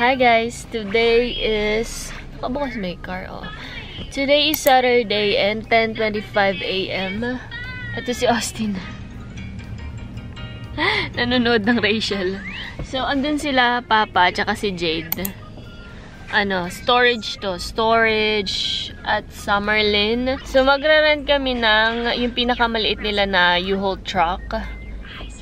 Hi guys, today is... bukas may car, oh. Today is Saturday and 10:25 AM. Ito si Austin. Nanonood ng Rachel. So, andun sila, Papa, tsaka si Jade. Storage to. Storage at Summerlin. So, magra-rent kami ng yung pinakamaliit nila na U-Haul truck.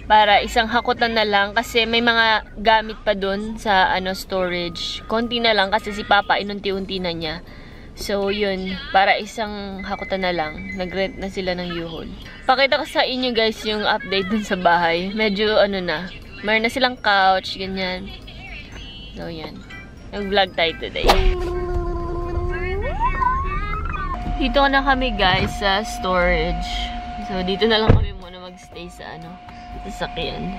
Para isang hakutan na lang kasi may mga gamit pa dun sa storage. Konti na lang kasi si Papa inunti-unti na niya. So yun, para isang hakutan na lang. Nag-rent na sila ng U-Haul. Pakita ko sa inyo guys yung update dun sa bahay. Medyo na. Mayroon na silang couch, ganyan. So yan. Nag-vlog tayo today. Dito na kami guys sa storage. So dito na lang kami muna mag-stay sa sasakyan.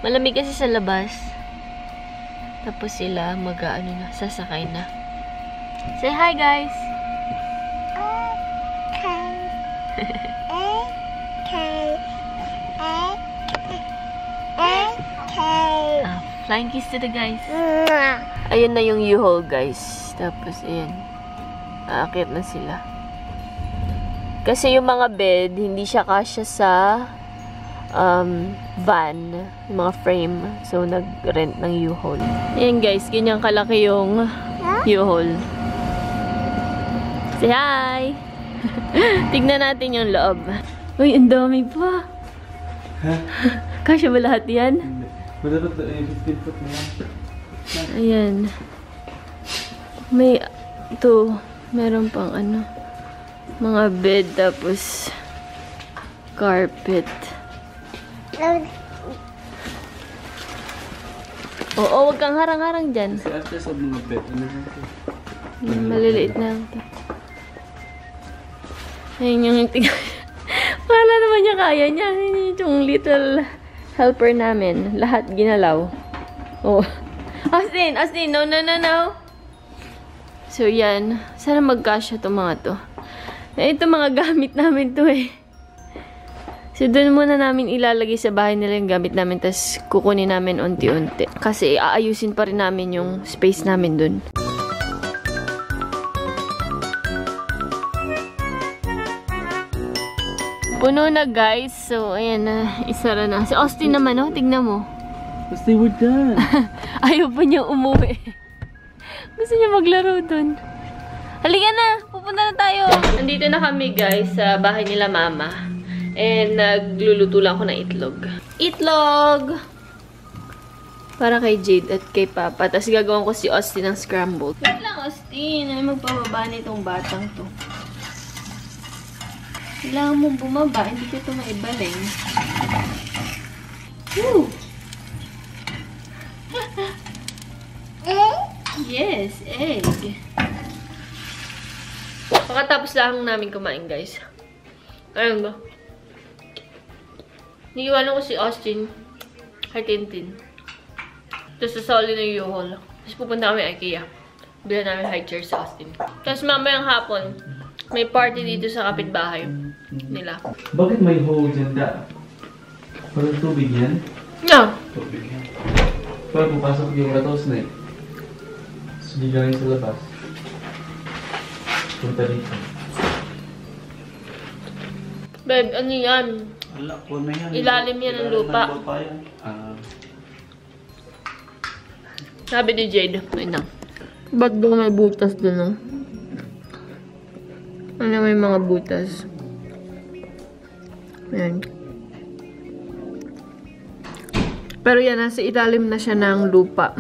Malamig kasi sa labas. Tapos sila sasakay na. Say hi, guys! Flying kiss to the guys. Ayun na yung U-Haul, guys. Tapos, ayan. Aakyat na sila. Kasi yung mga bed, hindi siya kasya sa van, yung mga frame. So, nag-rent ng U-Haul. Ayan guys, ganyan kalaki yung U-Haul. Say hi! Tignan natin yung loob. Uy, ang dami pa. Kasya ba lahat yan? Madapat na 15 foot na yan. Ayan. May, meron pang mga bed, tapos carpet. Oo, wag kang harang-harang dyan. Kasi after sa mga bed, maliliit na lang ito. Ayun yung tingnan. Wala naman niya kaya niya. Yung little helper namin. Lahat ginalaw. Oh. Austin! No. So, yan. Sana magkasya itong mga to. Ito mga gamit namin to eh. So, doon muna namin ilalagay sa bahay nila yung gamit namin, tapos kukunin namin unti-unti. Kasi aayusin pa rin namin yung space namin doon. Puno na guys. So, ayan na. Isara na. Si Austin naman, tignan mo. Kasi we're done. Ayaw pa niya umuwi. Gusto niya maglaro doon. Halika na! Pupunta na tayo! Nandito na kami guys sa bahay nila Mama. And nagluluto lang ako ng itlog. Itlog! Para kay Jade at kay Papa. Tapos gagawin ko si Austin ng scrambled. Wait lang, Austin. Ay magbababa na itong batang to. Kailangan mong bumaba. Hindi ko ito maibaling. Woo! Yes, egg. Pagkatapos lang namin kumain, guys. Ayun ba? Niiwanan ko si Austin kay Tintin. Tapos sasali na yung U-Haul. Tapos pupunta kami IKEA. Bila namin high chair sa Austin. Tapos mamayang hapon, may party dito sa kapitbahay nila. Bakit may hole dyan da? Parang tubig yan? No. Tubig yan. Parang pupasok yung rattlesnake. So, di galing sa labas. Punta dito. Babe, ano yan? Ilalim yan ng lupa. Sabi ni Jade. Ayun na. Ba't doon may butas doon, may mga butas. Ayan. Pero yan, nasa ilalim na siya ng lupa.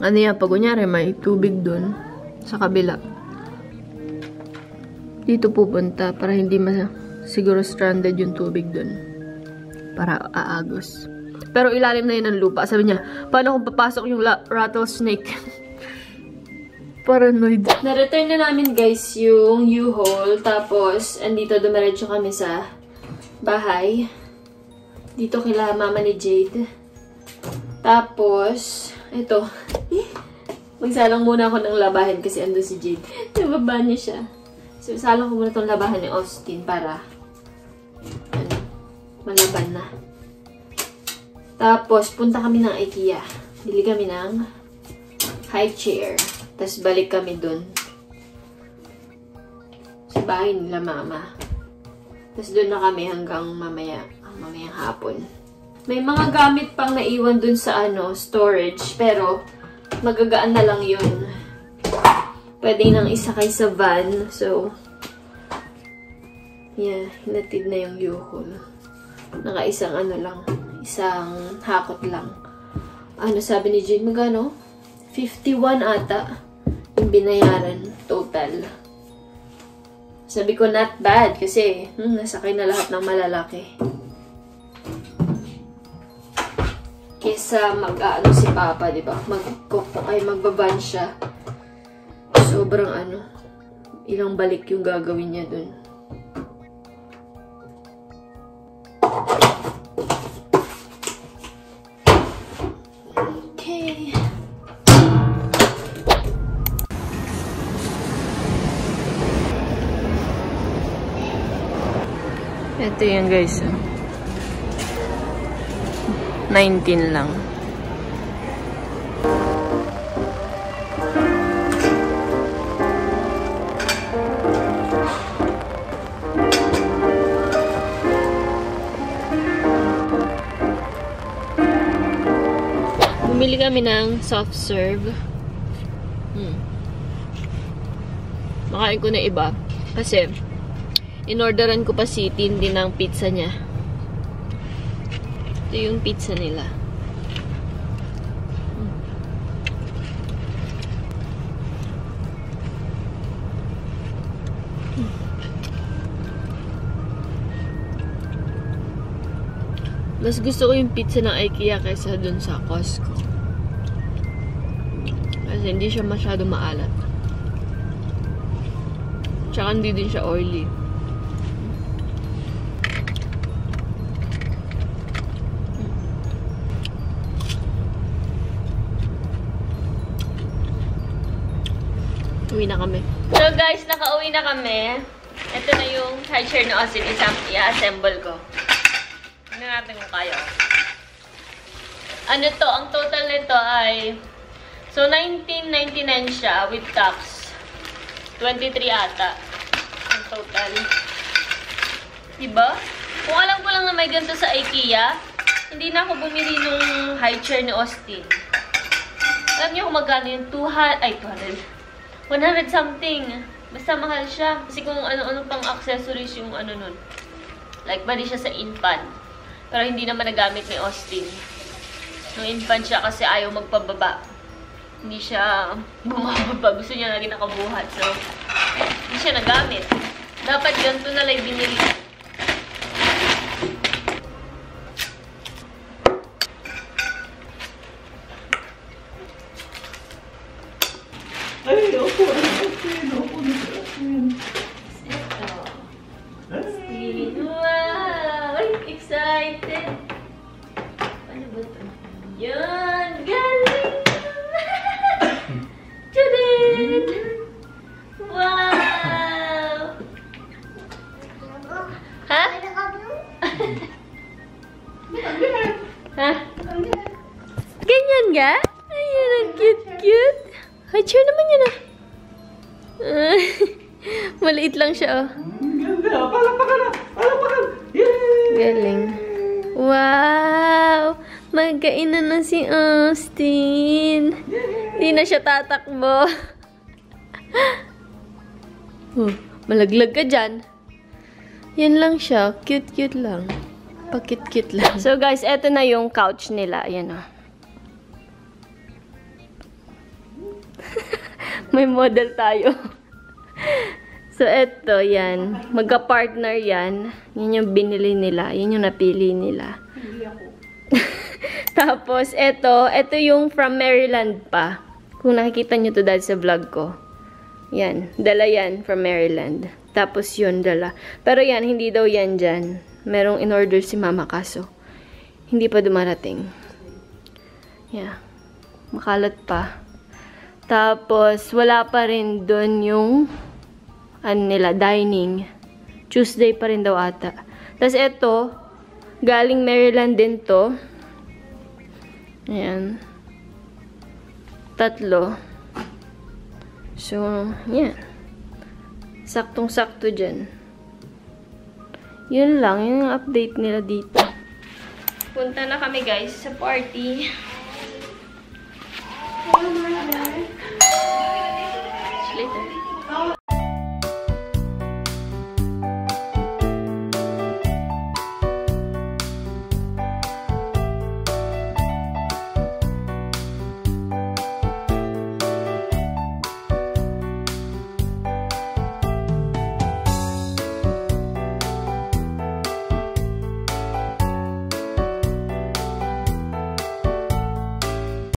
Ano yan, pag kunyari may tubig doon sa kabila. Dito pupunta para hindi siguro stranded yung tubig doon. Para aagos. Pero ilalim na yun ng lupa. Sabi niya, paano kung papasok yung rattlesnake? Paranoid. Na-return na namin guys yung U-Haul. Tapos, andito dumiretso kami sa bahay. Dito kila Mama ni Jade. Tapos, ito. Magsalang muna ako ng labahin kasi ando si Jade. Nababa niya siya. So, salang ko muna itong labahan ni Austin para malaban na. Tapos, punta kami ng IKEA. Bili kami ng high chair. Tapos balik kami dun. Sa bahay nila mama. Tapos dun na kami hanggang mamayang hapon. May mga gamit pang naiwan dun sa storage. Pero, magagaan na lang yun. Pwede nang isakay sa van. So, yeah, hinatid na yung yuhol. Naka-isang isang hakot lang. Sabi ni Jane, magano? 51 ata yung binayaran total. Sabi ko, not bad kasi nasakay na lahat ng malalaki. Kesa si Papa, di ba? Magbaban siya. Sobrang ilang balik yung gagawin niya dun. Okay. Ito yan guys. 19 lang. Bumili kami ng soft serve. Makain ko na iba. Kasi, in-orderan ko pa si Tindi ng pizza niya. Ito yung pizza nila. Mas gusto ko yung pizza ng IKEA kaysa dun sa Costco. Kasi hindi siya masyado maalat. Tsaka hindi din siya oily. Uwi na kami. So guys, nakauwi na kami. Ito na yung high chair na Austin. I-assemble ko. Tignan natin kung kaya. Ang total nito ay so 19.99 siya with tax. 23 ata ang total. Diba? Kung alam ko lang na may ganito sa IKEA, hindi na ako bumili nung high chair ni Austin. Alam niyo kung magkano yung 100 something. Basta mahal siya. Kasi kung ano-ano pang accessories yung nun. Like, bali siya sa infant. Pero hindi naman nagamit ni Austin. Nung infant siya kasi ayaw magpababa. Hindi siya bumababa. Gusto niya lagi nakabuhat. So, hindi siya nagamit. Dapat ganito na lang binili. Ay, opo. Wow! Ay, excited! Ano ba ito? Yan! Galing! Tadaan! Wow! Ha? Ha? Ganyan ga? Ayan, ang cute-cute. High chair naman yun ah. Maliit lang siya oh. Ganda! Palapakan na! Palapakan! Yay! Galing. Wow! Magkainan na si Austin. Hindi na siya tatakbo. Malaglag ka dyan. Yan lang siya. Cute-cute lang. Pakit-cute lang. So guys, eto na yung couch nila. Ayan o. May model tayo. So eto, yan. Magka-partner yan. Yan yung binili nila. Yan yung napili nila. Hindi ako. Tapos, eto yung from Maryland pa. Kung nakikita nyo to dahil sa vlog ko. Yan. Dala yan from Maryland. Tapos yun, dala. Pero yan, hindi daw yan dyan. Merong in-order si mama kaso. Hindi pa dumarating. Yeah. Makalat pa. Tapos, wala pa rin dun yung dining. Tuesday pa rin daw ata. Tapos eto, galing Maryland din to. Ayan. 3. So, yan. Saktong-sakto dyan. Yun lang. Yun yung update nila dito. Punta na kami guys sa party.